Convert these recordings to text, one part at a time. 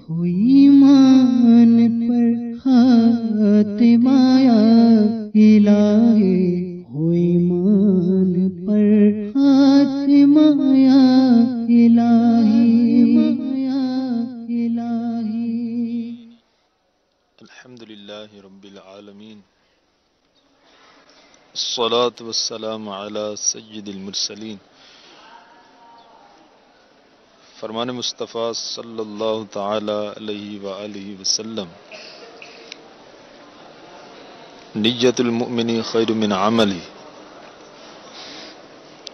ہوئی ایمان پر خاتمہ یا الہی، ہوئی ایمان پر خاتمہ یا الہی، یا الہی۔ الحمد للہ رب العالمین، الصلاة والسلام علی سید المرسلین، فرمان مصطفیٰ صلی اللہ تعالی علیہ وآلہ وسلم، نیت المؤمن خیر من عملہ،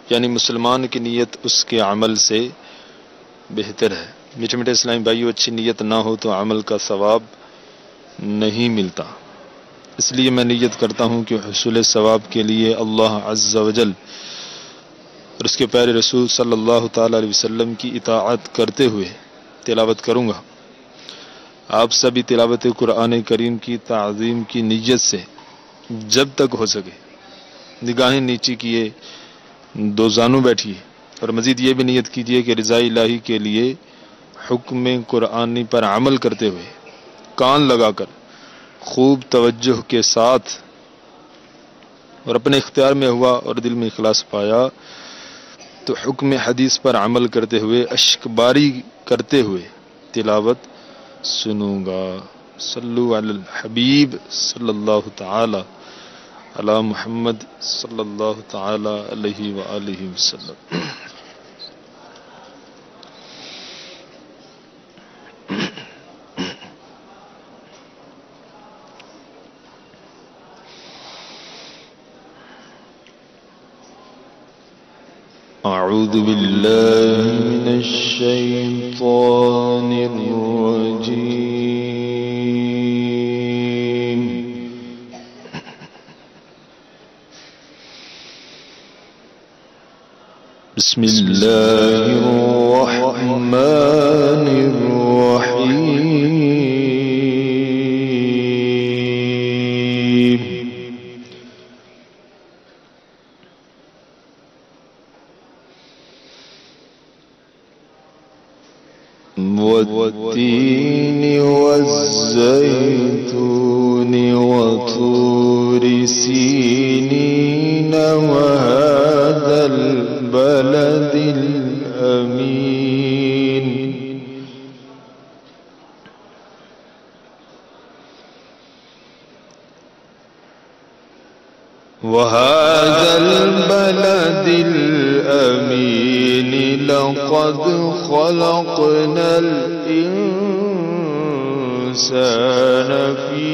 یعنی مسلمان کی نیت اس کے عمل سے بہتر ہے۔ میٹھے میٹھے اسلامی بھائیو، اچھی نیت نہ ہو تو عمل کا ثواب نہیں ملتا، اس لیے میں نیت کرتا ہوں کہ حصول ثواب کے لیے اللہ عز و جل اور اس کے پیارے رسول صلی اللہ تعالی علیہ وسلم کی اطاعت کرتے ہوئے تلاوت کروں گا۔ آپ سبھی تلاوت قرآن کریم کی تعظیم کی نیت سے جب تک ہو سکے نگاہیں نیچی کیے دو زانوں بیٹھیے، اور مزید یہ بھی نیت کیجیے کہ رضا الہی کے لیے حکم قرآنی پر عمل کرتے ہوئے کان لگا کر خوب توجہ کے ساتھ اور اپنے اختیار میں ہوا اور دل میں اخلاص پایا تو حکم حدیث پر عمل کرتے ہوئے اشک باری کرتے ہوئے تلاوت سنوں گا۔ صلو علی الحبیب صلی اللہ تعالی علی محمد صلی اللہ تعالی علیہ وآلہ وسلم۔ اعوذ باللہ من الشیطان الرجیم، بسم اللہ الرحمن الرحیم، والتين والزيتون وطور سينين وهذا البلد الأمين، وهذا البلد الأمين لقد خلقنا الإنسان في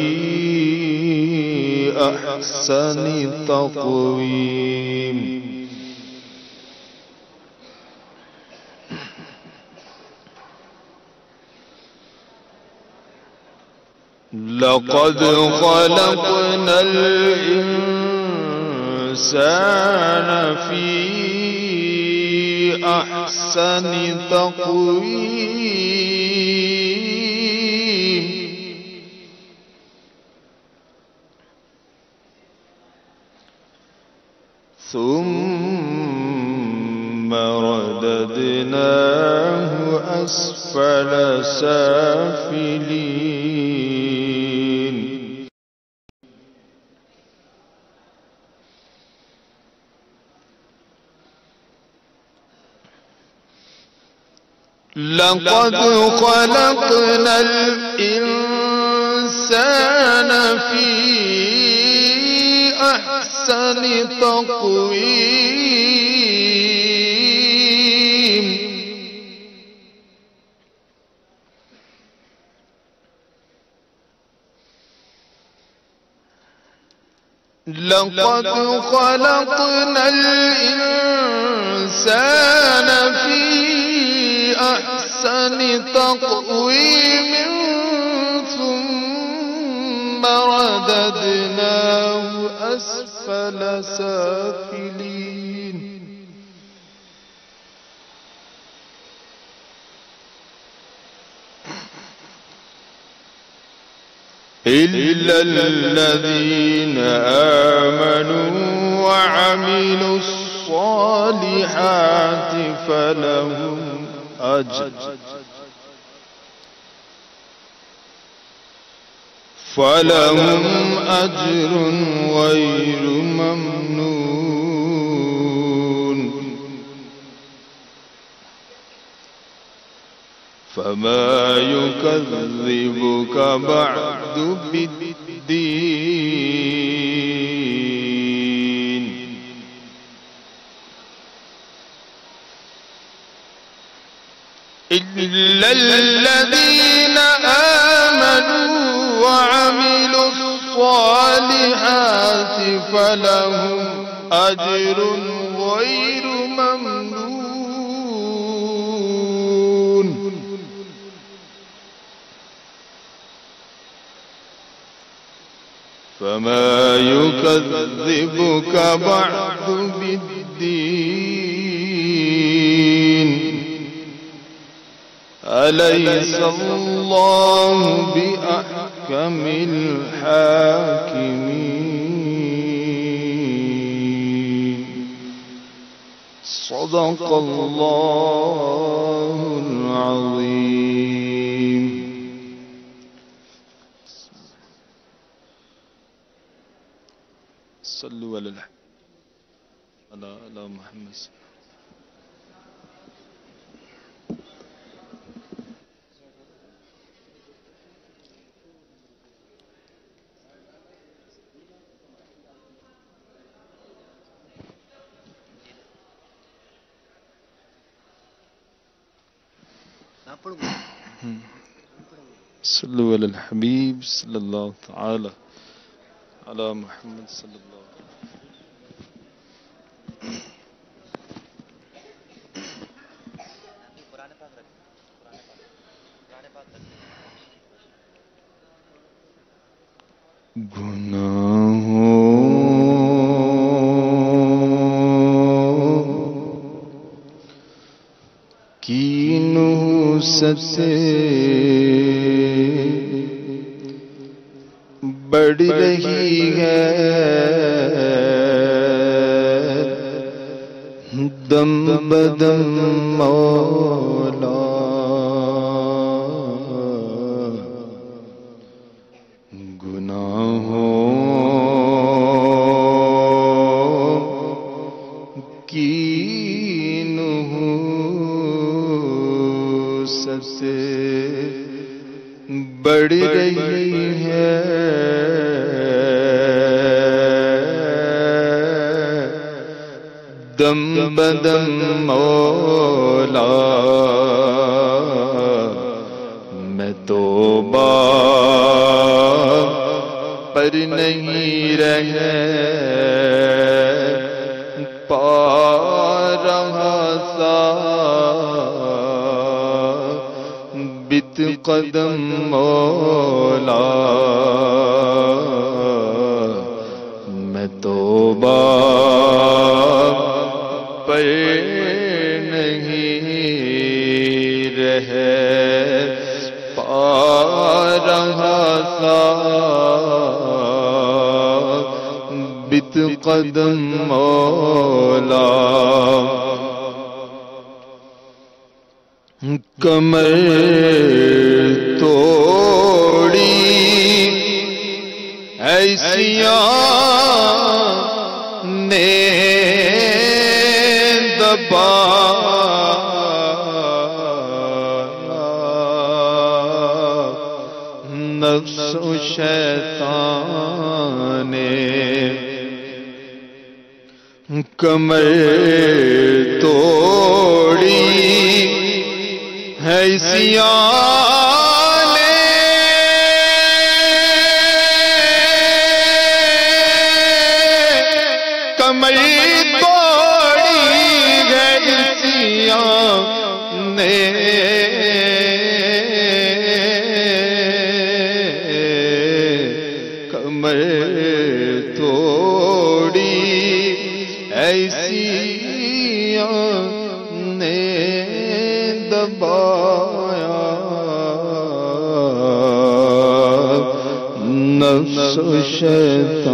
أحسن تقويم، لقد خلقنا الإنسان في أحسن تقويم، ثم رددناه أسفل سافلين، لقد خلقنا الإنسان في أحسن تقويم، لقد خلقنا الإنسان في أحسن تقويم، ثم رددناه أسفل سافلين، إلا الذين آمنوا وعملوا الصالحات فلهم أجر فلهم أجر غير ممنون فما يكذبك بعد بالدين إلا الذين آمنوا وعملوا الصالحات فلهم أجر غير ممنون فما يكذبك بعد بالدين أليس الله بأحكم الحاكمين صدق الله العظيم صلوا على محمد صلوا على الحبيب صلى الله تعالى على محمد صلى الله عليه وسلم گناہوں کی سب سے بڑھ رہی ہے دم بدم مولا گناہوں کی سب سے بڑھ رہی ہے دم بدم مولا میں توبہ پر نہیں رہ پا رہا سا بت قدم مولا میں توبہ پر نہیں رہ پا رہا سا بت قدم مولا کمر توڑی ایسیاں نے نفس و شیطان نے کمر توڑی ہے سیانے کمر توڑی ہے سیانے کمر توڑی ایسی نے دبایا نفس و شیطان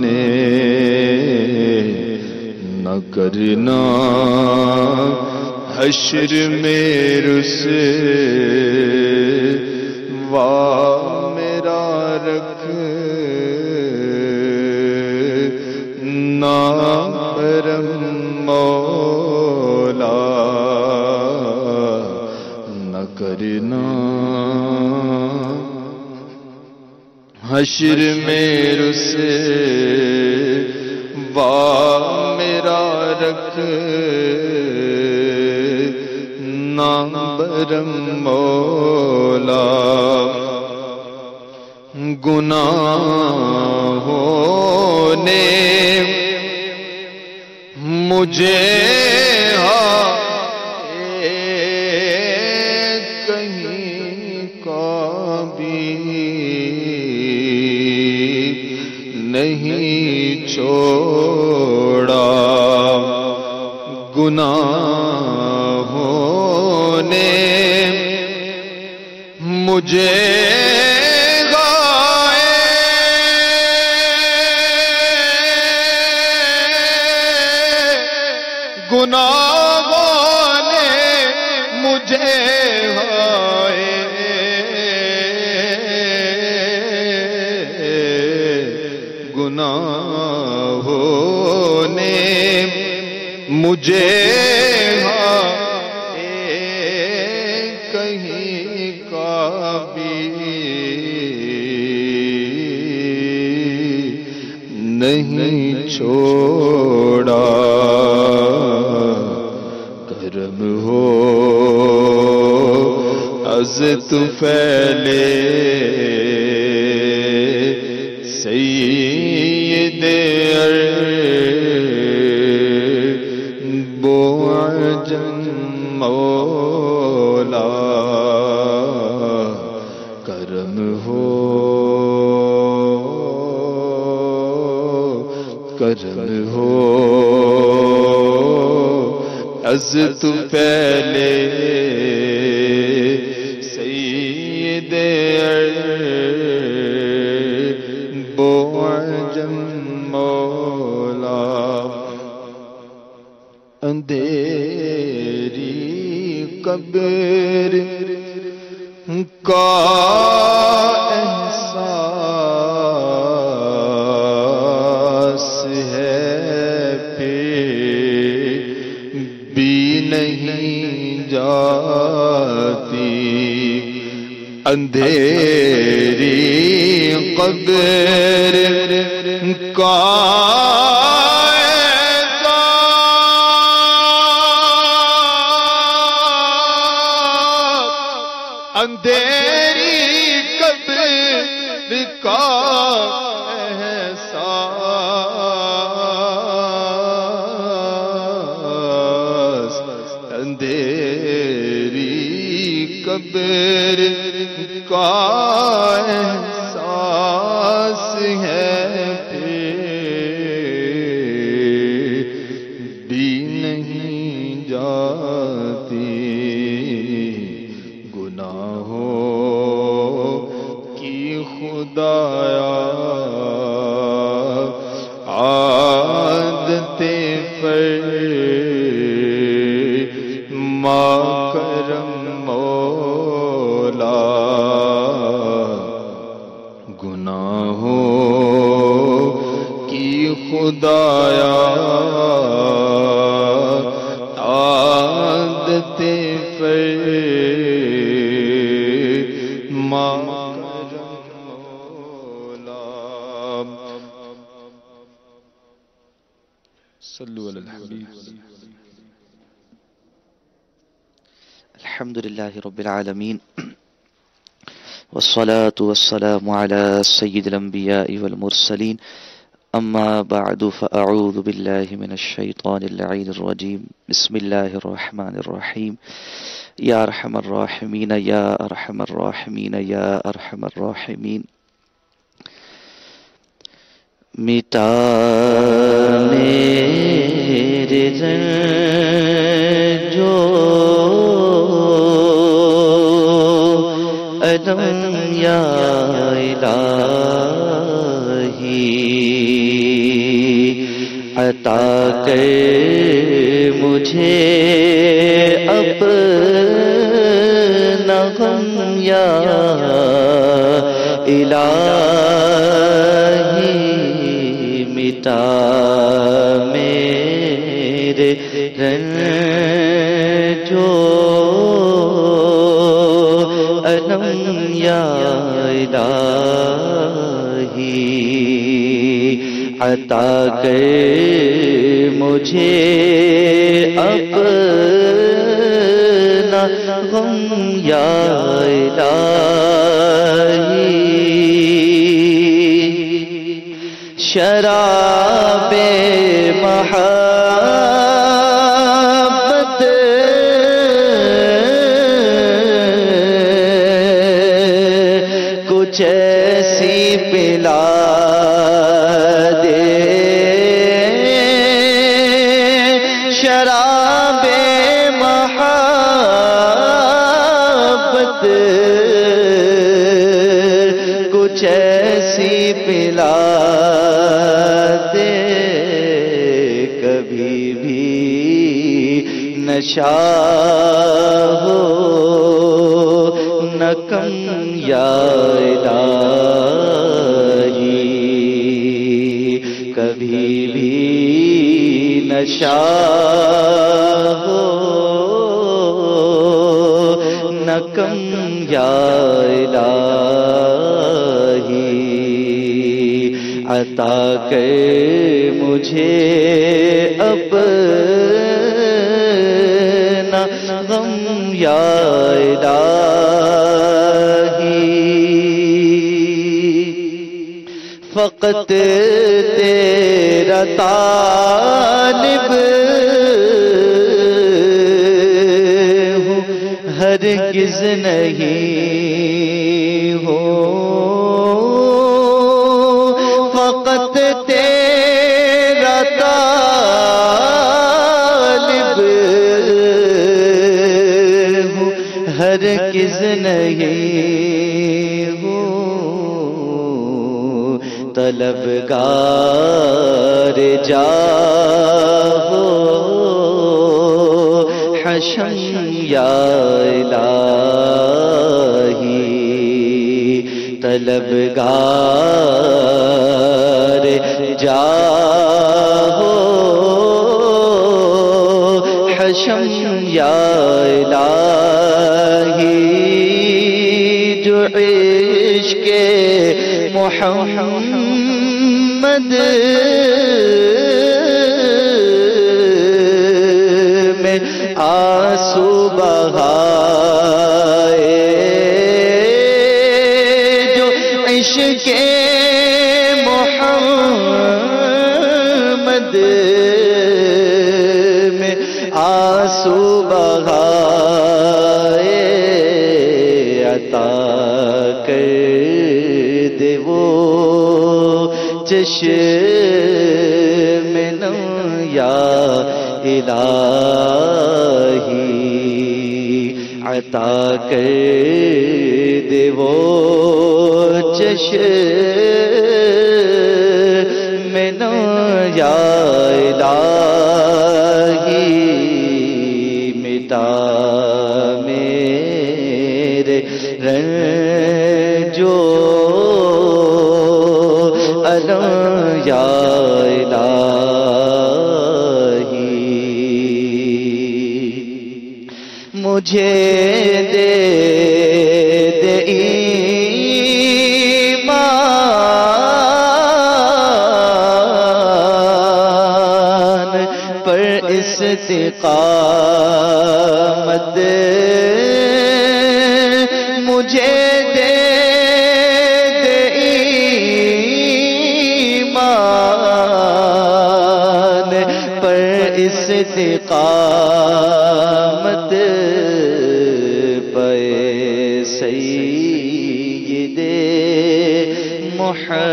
نے نہ کرنا حشر میں رسوا میرا حشر میں رسوا میرا رکھ نام برم مولا، گناہوں نے مجھے کہیں کا بھی نہیں چھوڑا، گناہوں نے مجھے گناہوں نے مجھے گناہوں نے مجھے کہیں کا بھی نہیں چھوڑا، کرم ہو از تو پھیلے سید عرب و عجم مولا، کرم ہو کرم ہو از تو پہلے سید عرب و عجم مولا، اندھیری قبر کا احساس ہے پھر بھی نہیں جاتی، اندھیری قبر کا اندھیری قبر کا احساس، اندھیری قبر کا احساس ہے پھر بھی نہیں جاتی، کی خدایا عادتیں فرما کرم مولا، گناہوں کی خدایا عادتیں فرما صلو علی الحبیب۔ الحمد للہ رب العالمین، والصلاة والسلام على سید الانبیاء والمرسلین، اما بعد فاعوذ باللہ من الشیطان اللعین الرجیم، بسم اللہ الرحمن الرحیم، یا ارحم الراحمین یا ارحم الراحمین یا ارحم الراحمین، مٹا میرے رنجو ادم یا الہی، عطا کر مجھے اپنا غم یا الہی، مٹا میرے رنجو ادم یا الہی، عطا کر مجھے اپنا غم یا الہی، شراب محبت کچھ ایسی پلا دے، شراب محبت کچھ ایسی پلا دے، کبھی بھی نشہ ہو نہ کم یا الہی، کبھی بھی نشہ ہو نہ کم یا الہی، عطا کر مجھے اپنا غم یا الہی، فقط تیرا طالب ہوں، ہرگز نہیں ہوں، فقط تیرا طالب ہوں، ہرگز نہیں ہوں، طلبگار جاہو حشم یا الہی، طلبگار جاہو حشم یا الہی، جو عشق محمد میں آنسو بہائے، جو عشق محمد میں آنسو بہائے، عطا کر دے وہ چشم نم یا الہی، عطا کر دے وہ چشم نم یا الہی، مٹا میرے رنجو علم یا الہی، مجھے دے دے ایمان پر استقامت، مجھے دے دے ایمان پر استقامت، پے سید محتشم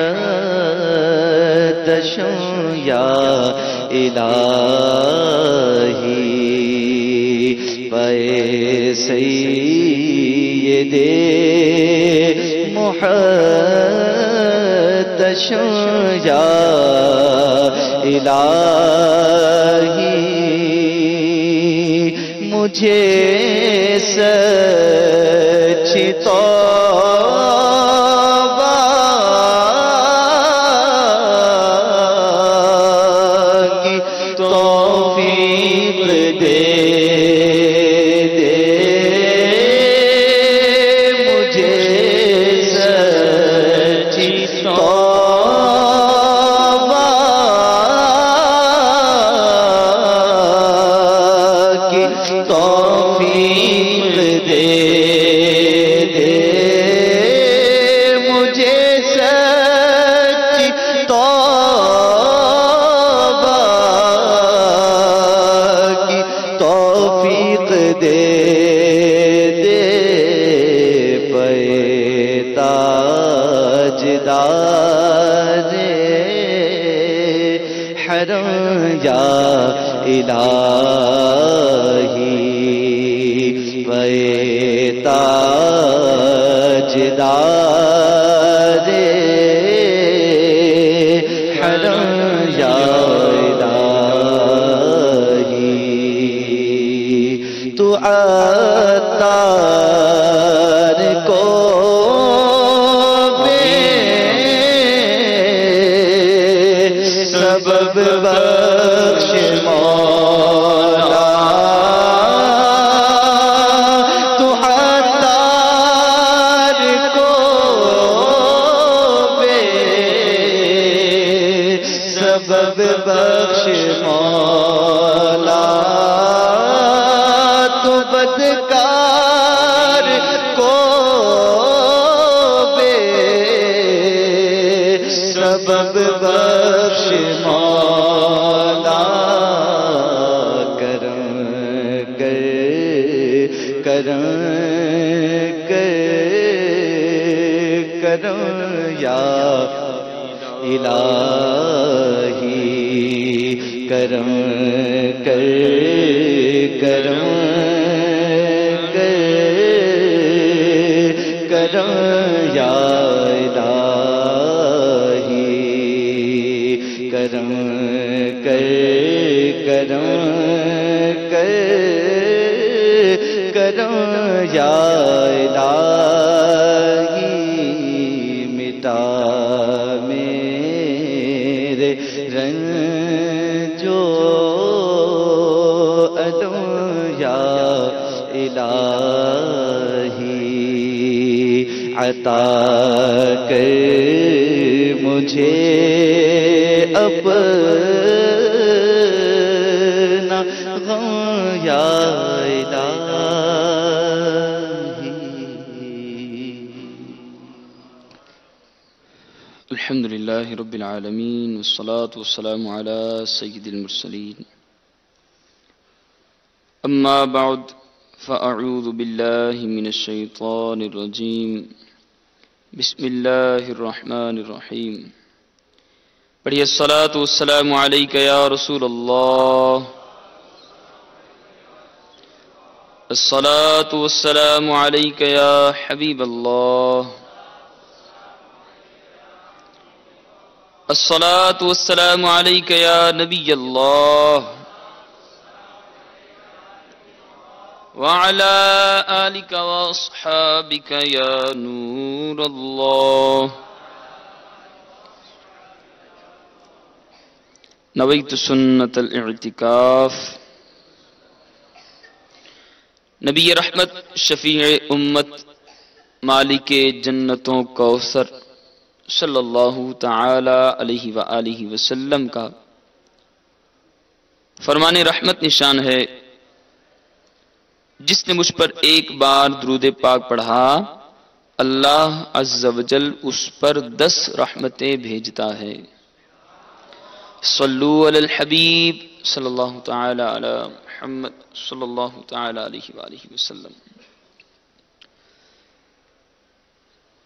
یا الہی، پے سید محتشم یا الہی، مجھے سچی توبہ کی توفیق دے دے، مجھے سچی توبہ دے دے پے تاجدار حرم یا الہی پے تاجدار حرم یا تو عطار کو بے سبب بخش مولا تو عطار کو بے سبب بخش مولا بدکار کو بے سبب بخش مولا کرم یا الہی کرم یا الہی کرم یا الہی مٹا میرے رنجو ادو یا الہی عطا کر مجھے اپنا غم یا الہی. الحمد لله رب العالمين والصلاة والسلام على سيد المرسلين. أما بعد فأعوذ بالله من الشيطان الرجيم. بسم الله الرحمن الرحيم. پڑھیے الصلاة والسلام عليك يا رسول الله. الصلاة والسلام عليك يا حبيب الله. الصلاة والسلام عليك يا نبي الله وعلى آلك وأصحابك يا نور الله. نويت سنة الاعتكاف. نبی رحمت شفیع امت مالک جنتوں کوثر صلی اللہ تعالی علیہ وآلہ وسلم کا فرمان رحمت نشان ہے، جس نے مجھ پر ایک بار درود پاک پڑھا اللہ عز و جل اس پر 10 رحمتیں بھیجتا ہے. صلو علی الحبیب صلی اللہ تعالی علی محمد صلی اللہ تعالی علیہ وآلہ وسلم.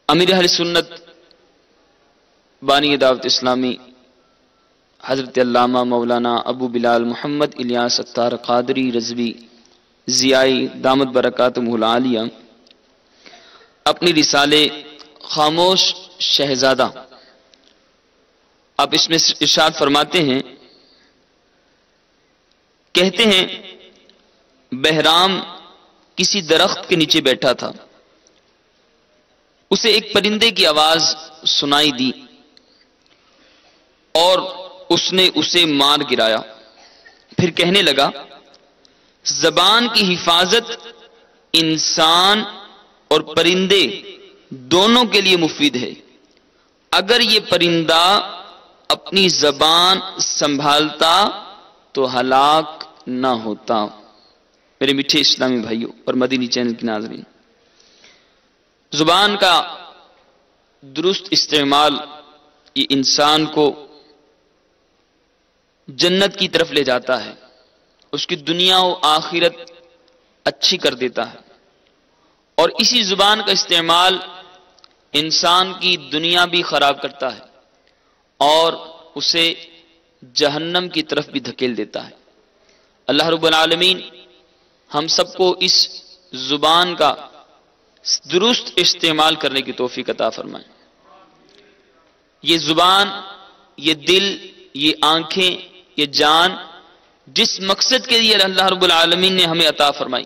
امیر اہل سنت بانی دعوت اسلامی حضرت علامہ مولانا ابو بلال محمد الیاس اتار قادری رضوی ضیائی دامت برکاتہم العالیہ اپنی رسالے خاموش شہزادہ آپ اس میں ارشاد فرماتے ہیں، کہتے ہیں بہرام کسی درخت کے نیچے بیٹھا تھا، اسے ایک پرندے کی آواز سنائی دی اور اس نے اسے مار گرایا. پھر کہنے لگا زبان کی حفاظت انسان اور پرندے دونوں کے لیے مفید ہے. اگر یہ پرندہ اپنی زبان سنبھالتا تو ہلاک نہ ہوتا. میرے میٹھے اسلامی بھائیوں اور مدینی چینل کے ناظرین، زبان کا درست استعمال یہ انسان کو جنت کی طرف لے جاتا ہے، اس کی دنیا و آخرت اچھی کر دیتا ہے، اور اسی زبان کا استعمال انسان کی دنیا بھی خراب کرتا ہے اور اسے جہنم کی طرف بھی دھکیل دیتا ہے۔ اللہ رب العالمین ہم سب کو اس زبان کا درست استعمال کرنے کی توفیق عطا فرمائے۔ یہ زبان، یہ دل، یہ آنکھیں، یہ جان جس مقصد کے لیے اللہ رب العالمین نے ہمیں عطا فرمائی،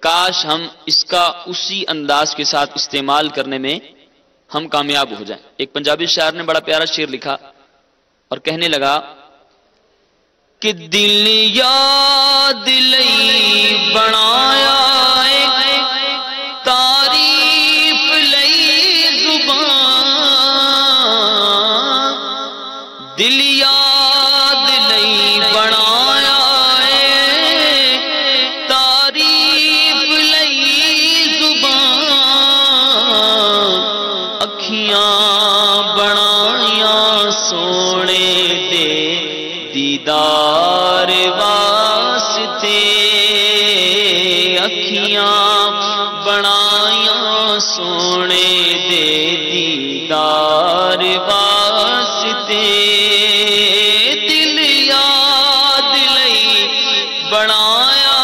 کاش ہم اس کا اسی انداز کے ساتھ استعمال کرنے میں ہم کامیاب ہو جائیں۔ ایک پنجابی شاعر نے بڑا پیارا شعر لکھا اور کہنے لگا کہ دل یاد لئی بنایا تعریف لئی زبان، دل یاد لئی بنایا تعریف لئی زبان، اکھیاں بنایا سونے دے دیدار واسطے، اکھیاں بنایا سونے دے دیدار واسطے، دل یاد لئی بنایا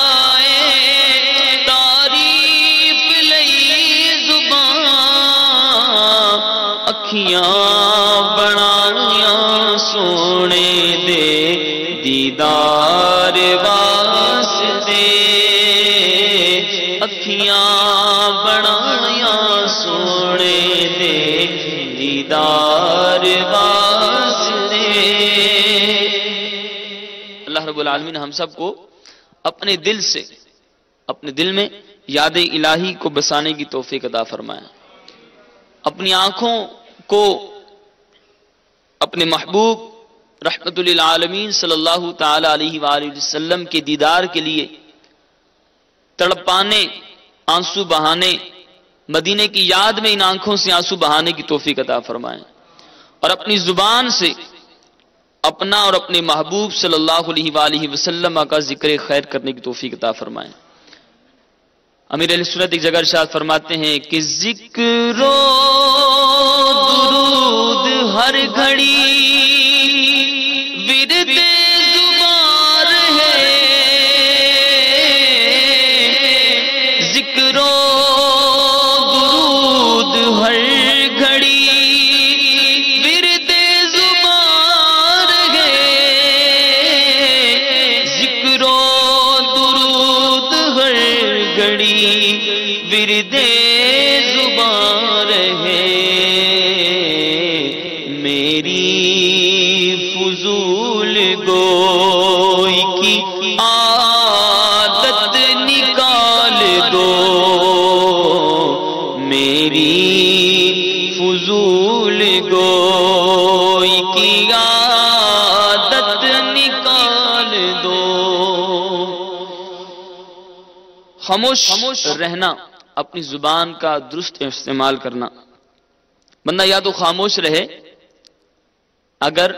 تعریف لئی زبان، اکھیاں بنایا سونے دے دیدار واسطے، اکھیاں بنایا سونے دے دیدار واسطے۔ اللہ رب العالمین ہم سب کو اپنے دل سے، اپنے دل میں یاد الہی کو بسانے کی توفیق عطا فرمایا، اپنی آنکھوں کو اپنے محبوب رحمت للعالمین صلی اللہ تعالی علیہ وآلہ وسلم کے دیدار کے لیے تڑپانے، آنسو بہانے، مدینے کی یاد میں ان آنکھوں سے آنسو بہانے کی توفیق عطا فرمائیں، اور اپنی زبان سے اپنا اور اپنے محبوب صلی اللہ علیہ وآلہ وسلم کا ذکر خیر کرنے کی توفیق عطا فرمائیں۔ امیر اہل سنت ایک جگہ ارشاد فرماتے ہیں کہ ذکر و درود ہر گھڑی ورد زبان ہے، ذکر و درود ہر گھڑی ورد زبان ہے، ذکر و درود ہر گھڑی ورد زبان ہے، میری فضول گوئی کی عادت نکال دو، میری فضول گوئی کی عادت نکال دو۔ خاموش رہنا، اپنی زبان کا درست استعمال کرنا، بندہ یا تو خاموش رہے، اگر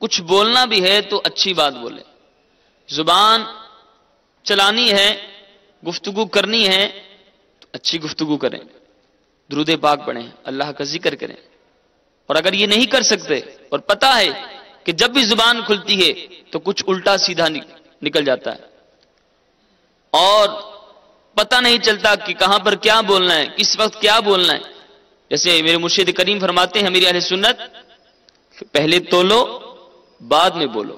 کچھ بولنا بھی ہے تو اچھی بات بولے، زبان چلانی ہے، گفتگو کرنی ہے تو اچھی گفتگو کریں، درود پاک پڑھیں، اللہ کا ذکر کریں، اور اگر یہ نہیں کر سکتے اور پتہ ہے کہ جب بھی زبان کھلتی ہے تو کچھ الٹا سیدھا نکل جاتا ہے اور پتہ نہیں چلتا کہ کہاں پر کیا بولنا ہے، کس وقت کیا بولنا ہے، جیسے میرے مرشد کریم فرماتے ہیں میری اہل سنت پہلے تولو بعد میں بولو،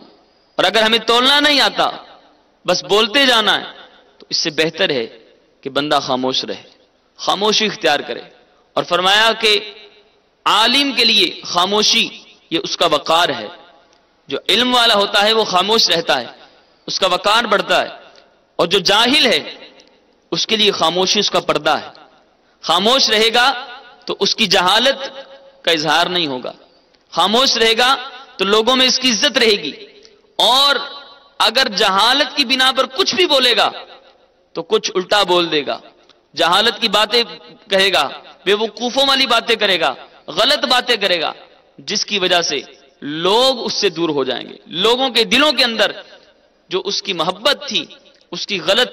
اور اگر ہمیں تولنا نہیں آتا بس بولتے جانا ہے تو اس سے بہتر ہے کہ بندہ خاموش رہے، خاموشی اختیار کرے، اور فرمایا کہ عالم کے لیے خاموشی یہ اس کا وقار ہے، جو علم والا ہوتا ہے وہ خاموش رہتا ہے، اس کا وقار بڑھتا ہے، اور جو جاہل ہے اس کے لیے خاموشی اس کا پردہ ہے، خاموش رہے گا تو اس کی جہالت کا اظہار نہیں ہوگا، خاموش رہے گا تو لوگوں میں اس کی عزت رہے گی، اور اگر جہالت کی بنا پر کچھ بھی بولے گا تو کچھ الٹا بول دے گا، جہالت کی باتیں کہے گا، بے وقوفوں والی باتیں کرے گا، غلط باتیں کرے گا، جس کی وجہ سے لوگ اس سے دور ہو جائیں گے، لوگوں کے دلوں کے اندر جو اس کی محبت تھی، اس کی غلط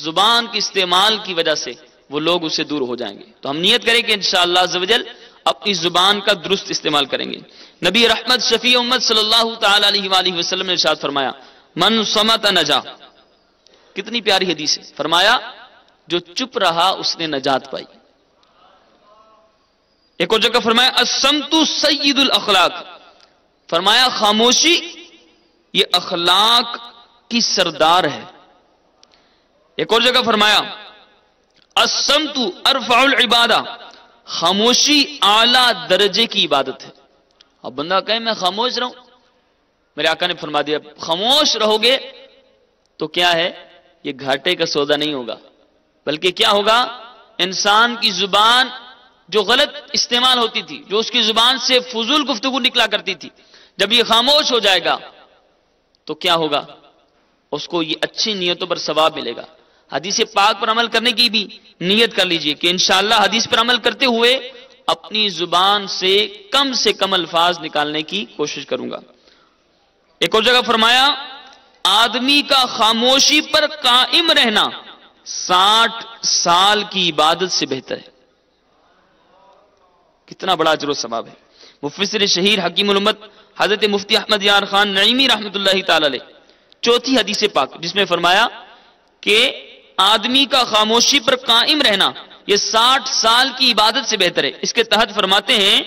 زبان کے استعمال کی وجہ سے وہ لوگ اسے دور ہو جائیں گے. تو ہم نیت کریں کہ انشاءاللہ عز و جل اپنی زبان کا درست استعمال کریں گے. نبی رحمت شفیع امت صلی اللہ تعالی علیہ وآلہ وسلم نے ارشاد فرمایا من صمت نجا. کتنی پیاری حدیث ہے. فرمایا جو چپ رہا اس نے نجات پائی. ایک اور جگہ فرمایا الصمت سید الاخلاق. فرمایا خاموشی یہ اخلاق کی سردار ہے. ایک اور جگہ فرمایا الصمت ارفع العبادہ. خاموشی اعلیٰ درجے کی عبادت ہے. اب بندہ کہے میں خاموش رہوں, میرے آقا نے فرما دیا خاموش رہو گے تو کیا ہے, یہ گھاٹے کا سودا نہیں ہوگا, بلکہ کیا ہوگا, انسان کی زبان جو غلط استعمال ہوتی تھی, جو اس کی زبان سے فضول گفتگو نکلا کرتی تھی, جب یہ خاموش ہو جائے گا تو کیا ہوگا, اس کو یہ اچھی نیتوں پر ثواب ملے گا. حدیث پاک پر عمل کرنے کی بھی نیت کر لیجئے کہ انشاءاللہ حدیث پر عمل کرتے ہوئے اپنی زبان سے کم الفاظ نکالنے کی کوشش کروں گا. ایک اور جگہ فرمایا آدمی کا خاموشی پر قائم رہنا 60 سال کی عبادت سے بہتر ہے. کتنا بڑا اجر و ثواب ہے. مفسر شہیر حکیم الامت حضرت مفتی احمد یار خان نعیمی رحمت اللہ تعالی علیہ چوتھی حدیث پاک جس میں فرمایا کہ آدمی کا خاموشی پر قائم رہنا یہ 60 سال کی عبادت سے بہتر ہے. اس کے تحت فرماتے ہیں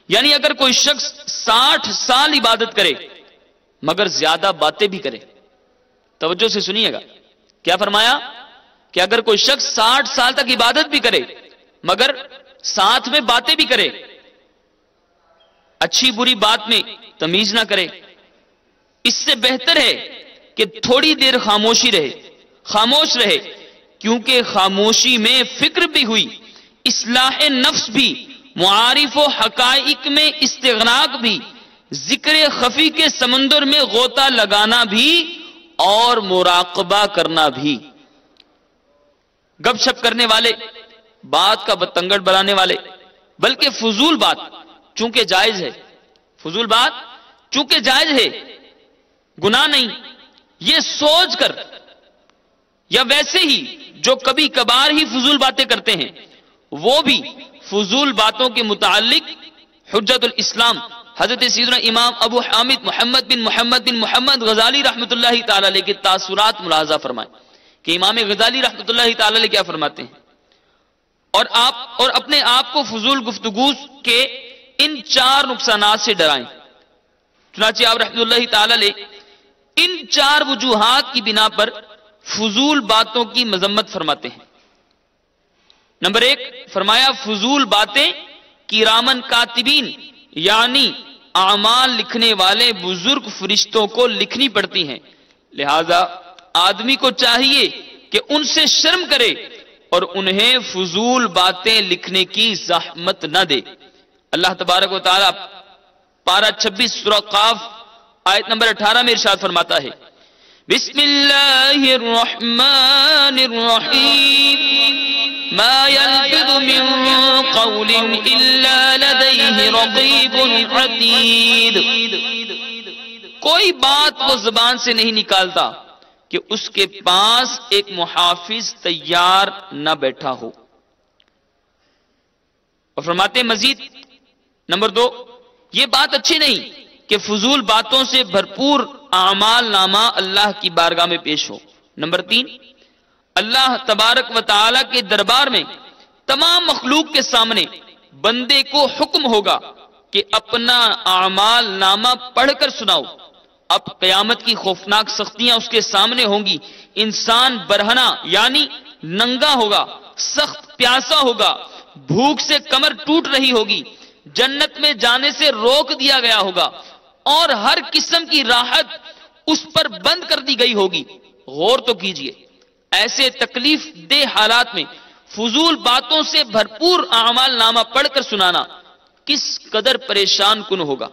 یعنی اگر کوئی شخص 60 سال عبادت کرے مگر زیادہ باتیں بھی کرے. توجہ سے سنیے گا, کیا فرمایا کہ اگر کوئی شخص 60 سال تک عبادت بھی کرے مگر ساتھ میں باتیں بھی کرے, اچھی بری بات میں تمیز نہ کرے, اس سے بہتر ہے کہ تھوڑی دیر خاموش رہے, کیونکہ خاموشی میں فکر بھی ہوئی, اصلاح نفس بھی, معارف و حقائق میں استغراق بھی, ذکر خفی کے سمندر میں غوطہ لگانا بھی اور مراقبہ کرنا بھی. گپ شپ کرنے والے, بات کا بتنگڑ بنانے والے, بلکہ فضول بات چونکہ جائز ہے, گناہ نہیں, یہ سوچ کر یا ویسے ہی جو کبھی کبھار ہی فضول باتیں کرتے ہیں وہ بھی فضول باتوں کے متعلق حجت الاسلام حضرت سیدنا امام ابو حامد محمد بن محمد غزالی رحمت اللہ تعالی علیہ کے تاثرات ملاحظہ فرمائیں کہ امام غزالی رحمت اللہ تعالی علیہ کیا فرماتے ہیں, اور اپنے آپ کو فضول گفتگو کے ان 4 نقصانات سے ڈرائیں. چنانچہ آپ رحمت اللہ تعالی علیہ ان 4 وجوہات کی بنا پر فضول باتوں کی مذمت فرماتے ہیں. نمبر 1 فرمایا فضول باتیں کرامن کاتبین یعنی اعمال لکھنے والے بزرگ فرشتوں کو لکھنی پڑتی ہیں, لہذا آدمی کو چاہیے کہ ان سے شرم کرے اور انہیں فضول باتیں لکھنے کی زحمت نہ دے. اللہ تبارک و تعالی پارہ 26 سورہ قاف آیت نمبر 18 میں ارشاد فرماتا ہے بسم اللہ الرحمن الرحیم ما يلفظ من قول الا لديه رقیب عتید. کوئی بات وہ زبان سے نہیں نکالتا کہ اس کے پاس ایک محافظ تیار نہ بیٹھا ہو. اور فرماتے مزید نمبر 2 یہ بات اچھی نہیں کہ فضول باتوں سے بھرپور اعمال نامہ اللہ کی بارگاہ میں پیش ہو. نمبر 3 اللہ تبارک و تعالی کے دربار میں تمام مخلوق کے سامنے بندے کو حکم ہوگا کہ اپنا اعمال نامہ پڑھ کر سناؤ. اب قیامت کی خوفناک سختیاں اس کے سامنے ہوں گی. انسان برہنہ یعنی ننگا ہوگا, سخت پیاسا ہوگا, بھوک سے کمر ٹوٹ رہی ہوگی, جنت میں جانے سے روک دیا گیا ہوگا اور ہر قسم کی راحت اس پر بند کر دی گئی ہوگی. غور تو کیجئے, ایسے تکلیف دہ حالات میں فضول باتوں سے بھرپور اعمال نامہ پڑھ کر سنانا کس قدر پریشان کن ہوگا.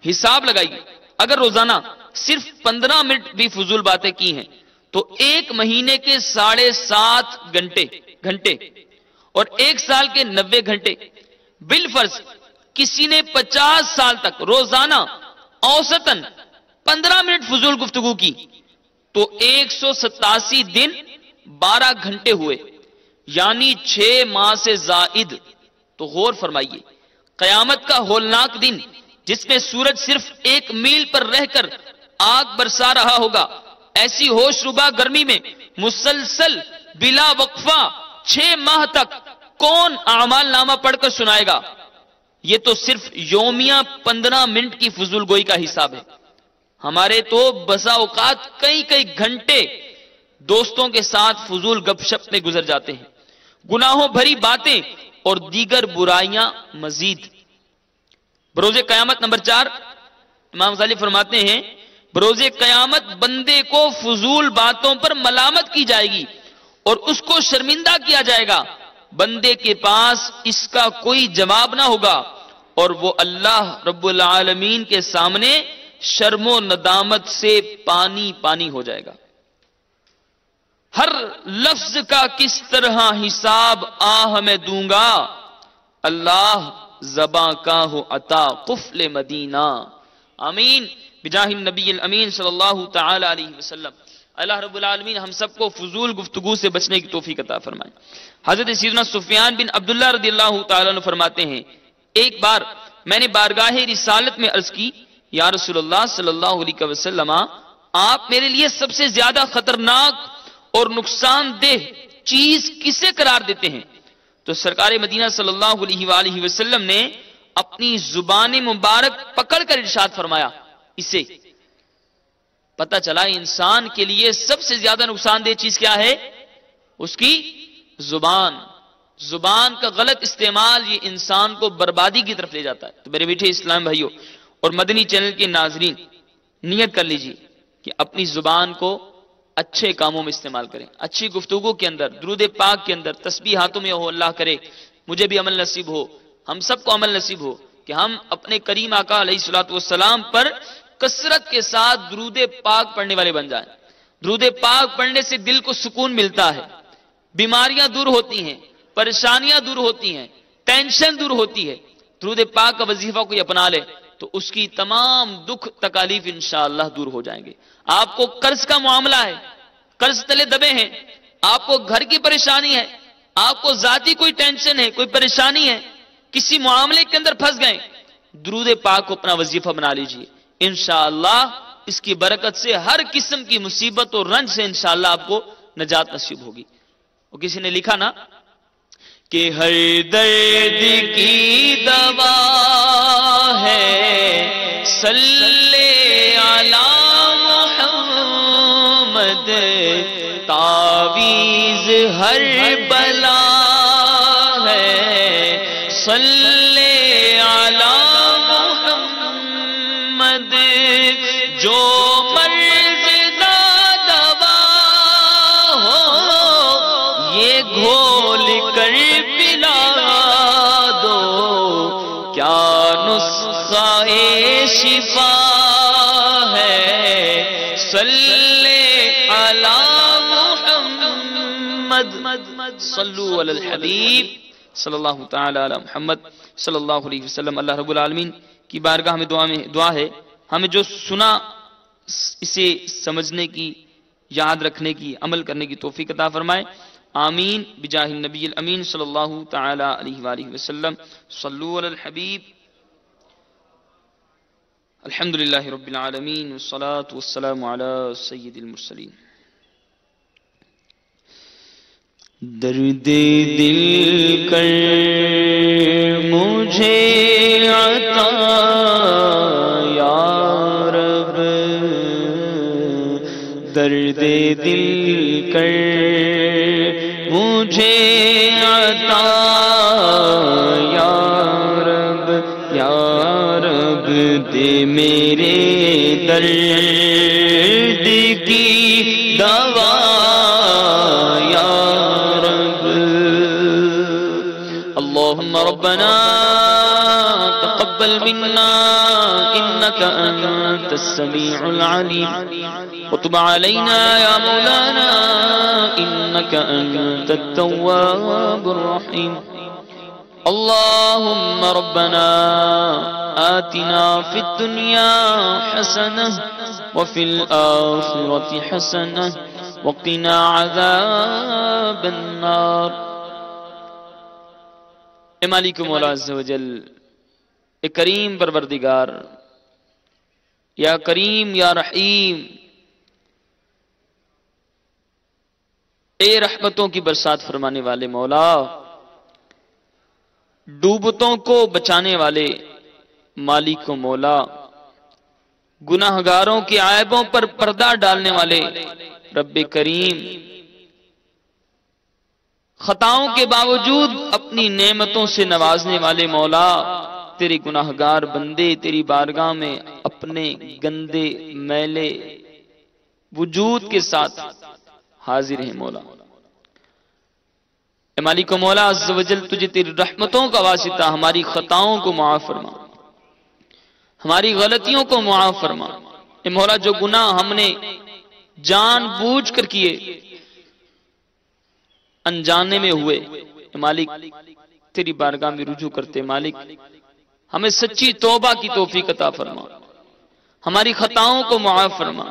حساب لگائیے, اگر روزانہ صرف 15 منٹ بھی فضول باتیں کی ہیں تو 1 مہینے کے 7.5 گھنٹے اور 1 سال کے 90 گھنٹے. بالفرض کسی نے 50 سال تک روزانہ اوسطاً 15 منٹ فضول گفتگو کی تو 187 دن 12 گھنٹے ہوئے، یعنی 6 ماہ سے زائد۔ تو غور فرمائیے، قیامت کا ہولناک دن جس میں سورج صرف 1 میل پر رہ کر آگ برسا رہا ہوگا، ایسی ہوش ربا گرمی میں مسلسل بلا وقفہ 6 ماہ تک کون اعمال نامہ پڑھ کر سنائے گا؟ یہ تو صرف یومیہ 15 منٹ کی فضول گوئی کا حساب ہے۔ ہمارے تو بسا اوقات کئی گھنٹے دوستوں کے ساتھ فضول گپ شپ میں گزر جاتے ہیں، گناہوں بھری باتیں اور دیگر برائیاں مزید۔ بروز قیامت نمبر 4، امام غزالی فرماتے ہیں بروز قیامت بندے کو فضول باتوں پر ملامت کی جائے گی اور اس کو شرمندہ کیا جائے گا، بندے کے پاس اس کا کوئی جواب نہ ہوگا اور وہ اللہ رب العالمین کے سامنے شرم و ندامت سے پانی پانی ہو جائے گا۔ ہر لفظ کا کس طرح حساب میں دوں گا، اللہ زباں کا ہو عطا قفل مدینہ۔ آمین بجاہ النبی الامین صلی اللہ تعالی علیہ وسلم۔ اللہ رب العالمین ہم سب کو فضول گفتگو سے بچنے کی توفیق عطا فرمائے۔ حضرت سیدنا سفیان بن عبداللہ رضی اللہ تعالی عنہ فرماتے ہیں، ایک بار میں نے بارگاہ رسالت میں عرض کی، یا رسول اللہ صلی اللہ علیہ وسلم، آپ میرے لیے سب سے زیادہ خطرناک اور نقصان دہ چیز کسے قرار دیتے ہیں؟ تو سرکار مدینہ صلی اللہ علیہ وآلہ وسلم نے اپنی زبان مبارک پکڑ کر ارشاد فرمایا، اسے پتہ چلا انسان کے لیے سب سے زیادہ نقصان دہ چیز کیا ہے؟ اس کی زبان۔ زبان کا غلط استعمال یہ انسان کو بربادی کی طرف لے جاتا ہے۔ تو میرے میٹھے اسلام بھائیوں اور مدنی چینل کے ناظرین، نیت کر لیجئے کہ اپنی زبان کو اچھے کاموں میں استعمال کریں، اچھی گفتگو کے اندر، درود پاک کے اندر، تسبیح ہاتھوں میں ہو، اللہ کرے مجھے بھی عمل نصیب ہو، ہم سب کو عمل نصیب ہو کہ ہم اپنے کریم آقا علیہ الصلوۃ والسلام پر کثرت کے ساتھ درود پاک پڑھنے والے بن جائیں۔ درود پاک پڑھنے سے دل کو سکون ملتا ہے، بیماریاں دور ہوتی ہیں، پریشانیاں دور ہوتی ہیں، ٹینشن دور ہوتی ہے۔ درود پاک کا وظیفہ کوئی اپنا لے تو اس کی تمام دکھ تکالیف انشاءاللہ دور ہو جائیں گے۔ آپ کو قرض کا معاملہ ہے، قرض تلے دبے ہیں، آپ کو گھر کی پریشانی ہے، آپ کو ذاتی کوئی ٹینشن ہے، کوئی پریشانی ہے، کسی معاملے کے اندر پھنس گئے، درود پاک کو اپنا وظیفہ بنا لیجئے، انشاءاللہ اس کی برکت سے ہر قسم کی مصیبت اور رنج سے انشاءاللہ آپ کو نجات نصیب ہوگی۔ اور کسی نے لکھا نا کہ ہر درد کی دوا ہے صلی علی محمد، تعویذ ہر بلا ہے صلی علی محمد، جو مرض دوا ہو یہ گھول کر پلا دو، کیا نسخہ شفا ہے صلی علی محمد، صلو علی الحبیب صلی اللہ تعالی علی محمد صلی اللہ علیہ وسلم۔ اللہ رب العالمین کی بارگاہ میں دعا ہے ہمیں جو سنا اسے سمجھنے کی، یاد رکھنے کی، عمل کرنے کی توفیق عطا فرمائے۔ آمین بجاہ النبی الامین صلی اللہ تعالی علیہ وآلہ وسلم۔ صلو علی الحبیب۔ الحمدللہ رب العالمین والصلاة والسلام علی سید المرسلین۔ درد دل کر مجھے عطا یا رب، درد دل کر مجھے عطا یا رب، یا رب دے میرے درد کی دوا یا رب۔ اللہم ربنا تقبل منا انك انت السميع العليم وتب علينا يا مولانا انك انت التواب الرحيم۔ اللهم ربنا آتنا في الدنيا حسنة وفي الآخرة حسنة وقنا عذاب النار۔ اے مالک مولا عز و جل، اے کریم پروردگار، یا کریم یا رحیم، اے رحمتوں کی برسات فرمانے والے مولا، ڈوبتوں کو بچانے والے مالک و مولا، گناہگاروں کے عیبوں پر پردہ ڈالنے والے رب کریم، خطاؤں کے باوجود اپنی نعمتوں سے نوازنے والے مولا، تیرے گناہگار بندے تیری بارگاہ میں اپنے گندے میلے وجود کے ساتھ حاضر ہیں مولا۔ اے مالک و مولا عز و جل، تجھے تیری رحمتوں کا واسطہ ہماری خطاؤں کو معاف فرما، ہماری غلطیوں کو معاف فرما۔ اے مولا، جو گناہ ہم نے جان بوجھ کر کیے، انجانے میں ہوئے، اے مالک تیری بارگاہ میں رجوع کرتے مالک ہمیں سچی توبہ کی توفیق عطا فرما، ہماری خطاؤں کو معاف فرما۔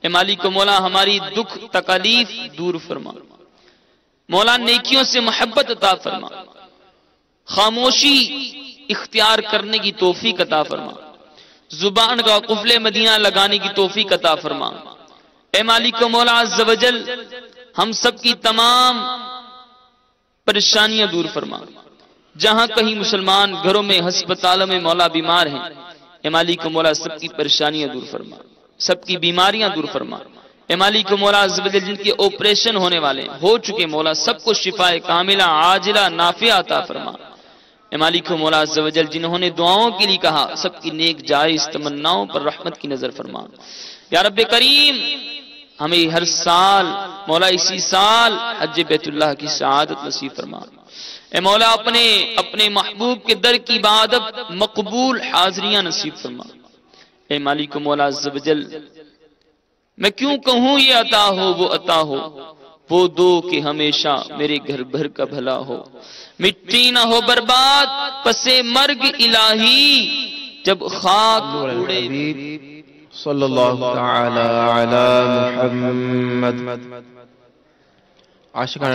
اے مالک و مولا، ہماری دکھ تکالیف دور فرما، مولا نیکیوں سے محبت عطا فرما، خاموشی اختیار کرنے کی توفیق عطا فرما، زبان کا قفل مدینہ لگانے کی توفیق عطا فرما۔ اے مالک و مولا عز و جل، ہم سب کی تمام پریشانیاں دور فرما، جہاں کہیں مسلمان گھروں میں ہسپتالوں میں مولا بیمار ہیں، اے مالک و مولا سب کی پریشانیاں دور فرما، سب کی بیماریاں دور فرما۔ اے مالک و مولا عز و جل، جن کے آپریشن ہونے والے ہو چکے مولا، سب کو شفائے کاملہ عاجلہ نافعہ عطا فرما۔ اے مالک و مولا عز و جل، جنہوں نے دعاؤں کے لیے کہا، سب کی نیک جائز تمناؤں پر رحمت کی نظر فرما۔ یا رب کریم، ہمیں ہر سال مولا اسی سال حج بیت اللہ کی سعادت نصیب فرما۔ اے مولا، اپنے محبوب کے در کی عبادت مقبول حاضریاں نصیب فرما۔ اے مالک و مولا عز و جل، میں کیوں کہوں یہ عطا ہو وہ عطا ہو، وہ دو کہ ہمیشہ میرے گھر بھر کا بھلا ہو، مٹی نہ ہو برباد پسے مرگ الہی، جب خاک اڑے صلی اللہ تعالی علی محمد۔ عاشقان